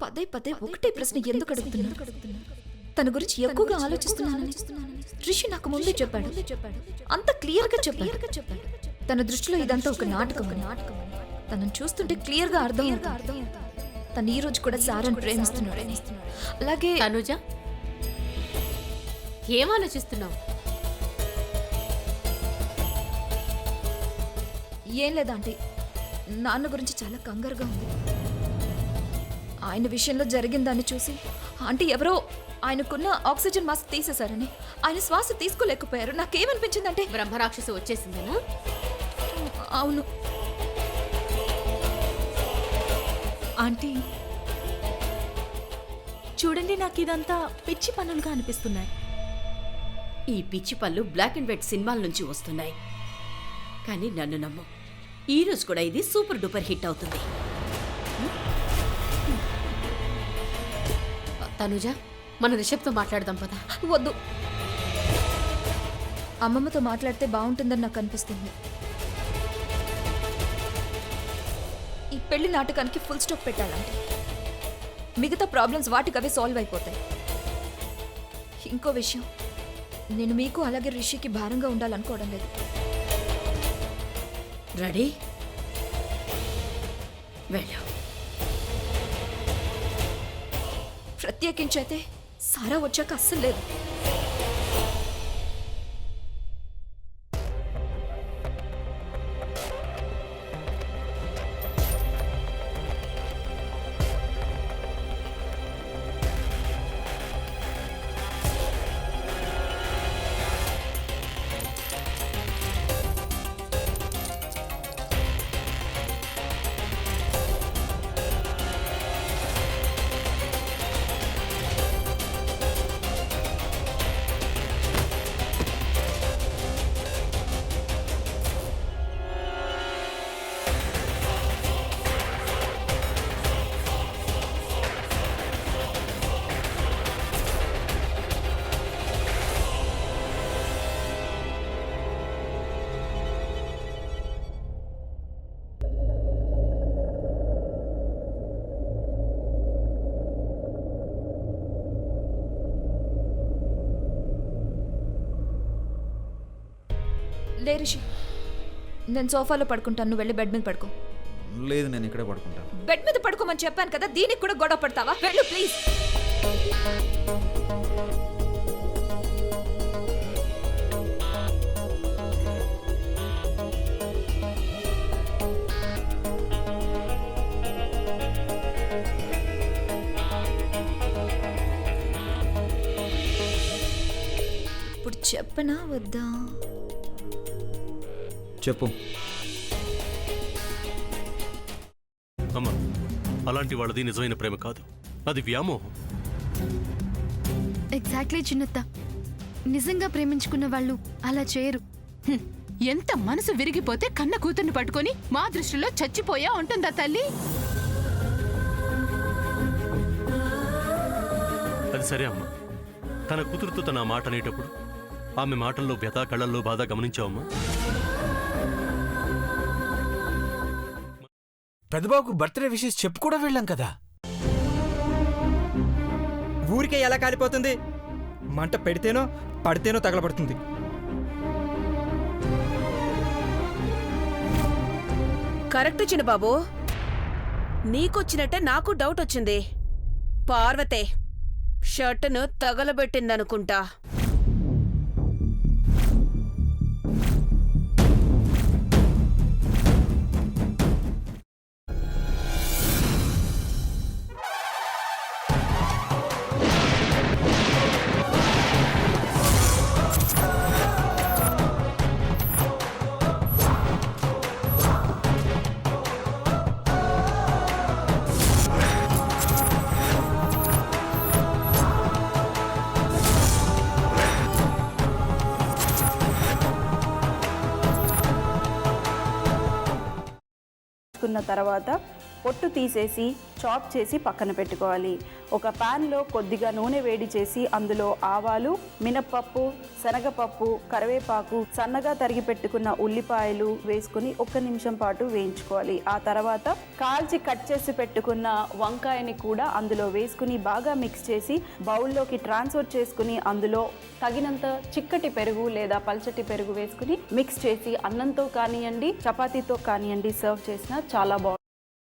పదే పదే ఒకటే ప్రశ్న ఎందుకు అడుగుతున్నాను? తన గురించి ఎక్కువగా ఆలోచిస్తున్నానని రిషి నాకు ముందే చెప్పాడు. అంత క్లియర్ గా చెప్పాడు. తన దృష్టిలో ఇదంతా ఒక నాటకం. తనను చూస్తుంటే క్లియర్ గా అర్థం తను ఈ రోజు కూడా సారాన్ని ప్రేమిస్తున్నాడని. అలాగే తనుజ, ఏం ఆలోచిస్తున్నావు? ఏం లేదా ఆంటీ, నాన్న గురించి చాలా కంగారుగా ఉంది. ఆయన విషయంలో జరిగిన దాన్ని చూసి ఆంటీ ఎవరో ఆయనకున్న ఆక్సిజన్ మాస్క్ తీసేశారని, ఆయన శ్వాస తీసుకోలేకపోయారు. నాకేమనిపించిందంటే బ్రహ్మరాక్షసు వచ్చేసిందేనా? అవును ఆంటీ, చూడండి, నాకు ఇదంతా పిచ్చి పనులుగా అనిపిస్తున్నాయి. ఈ పిచ్చి పళ్ళు బ్లాక్ అండ్ వైట్ సినిమాల నుంచి వస్తున్నాయి. కానీ నన్ను నమ్ము, ఈరోజు కూడా ఇది సూపర్ డూపర్ హిట్ అవుతుంది. తనుజ, మన రిషబ్తో మాట్లాడదాం పదా. వద్దు, అమ్మమ్మతో మాట్లాడితే బాగుంటుందని నాకు అనిపిస్తుంది. ఈ పెళ్లి నాటకానికి ఫుల్ స్టాప్ పెట్టాలంటే మిగతా ప్రాబ్లమ్స్ వాటికవే సాల్వ్ అయిపోతాయి. ఇంకో విషయం, నేను మీకు అలాగే రిషికి భారంగా ఉండాలనుకోవడం లేదు. రెడీ? వెళ్ళు. ప్రత్యేకించైతే సారా వచ్చాక అస్సలు లేదు. లే రిషి, నేను సోఫాలో పడుకుంటాను, నువ్వు వెళ్ళి బెడ్ మీద పడుకో. లేదు, నేను ఇక్కడే పడుకుంటాను. బెడ్ మీద పడుకోమని చెప్పాను కదా, దీనికి కూడా గొడవ పడతావా? వెళ్ళు ప్లీజ్. ఇప్పుడు చెప్పనా వద్దా? చెప్పు. అమ్మా, అలాంటి వాళ్ళది నిజమైన ప్రేమ కాదు, అది వ్యామోహం. ఎగ్జాక్ట్లీ చిన్నత్త, నిజంగా ప్రేమించుకున్న వాళ్ళు అలా చేయరు. ఎంత మనసు విరిగిపోతే కన్న కూతుర్ని పట్టుకొని మా దృష్టిలో చచ్చిపోయా ఉంటుందా తల్లి? అది సరే అమ్మా, తన కూతురుతో తన ఆ మాట అనేటప్పుడు ఆమె మాటల్లో వ్యథ, కళ్ళల్లో బాధ గమనించావమ్మా? పెద్దబాబుకు బర్త్డే విషెస్ చెప్పు కూడా వెళ్ళాం కదా. ఊరికే ఎలా కాలిపోతుంది? మంట పెడితేనో పడితేనో తగలబడుతుంది. కరెక్ట్ చిన్నబాబు, నీకొచ్చినట్టే నాకు డౌట్ వచ్చింది. పార్వతే షర్టును తగలబెట్టిందనుకుంటా. తర్వాత పొట్టు తీసేసి చాప్ చేసి పక్కన పెట్టుకోవాలి. ఒక ప్యాన్లో కొద్దిగా నూనె వేడి చేసి అందులో ఆవాలు, మినప్పప్పు, శనగపప్పు, కరివేపాకు, సన్నగా తరిగి పెట్టుకున్న ఉల్లిపాయలు వేసుకుని 1 నిమిషం పాటు వేయించుకోవాలి. ఆ తర్వాత కాల్చి కట్ చేసి పెట్టుకున్న వంకాయని కూడా అందులో వేసుకుని బాగా మిక్స్ చేసి బౌల్లోకి ట్రాన్స్ఫర్ చేసుకుని అందులో తగినంత చిక్కటి పెరుగు లేదా పల్చటి పెరుగు వేసుకుని మిక్స్ చేసి అన్నంతో కానివ్వండి, చపాతీతో కానివ్వండి సర్వ్ చేసినా చాలా బాగుంటుంది.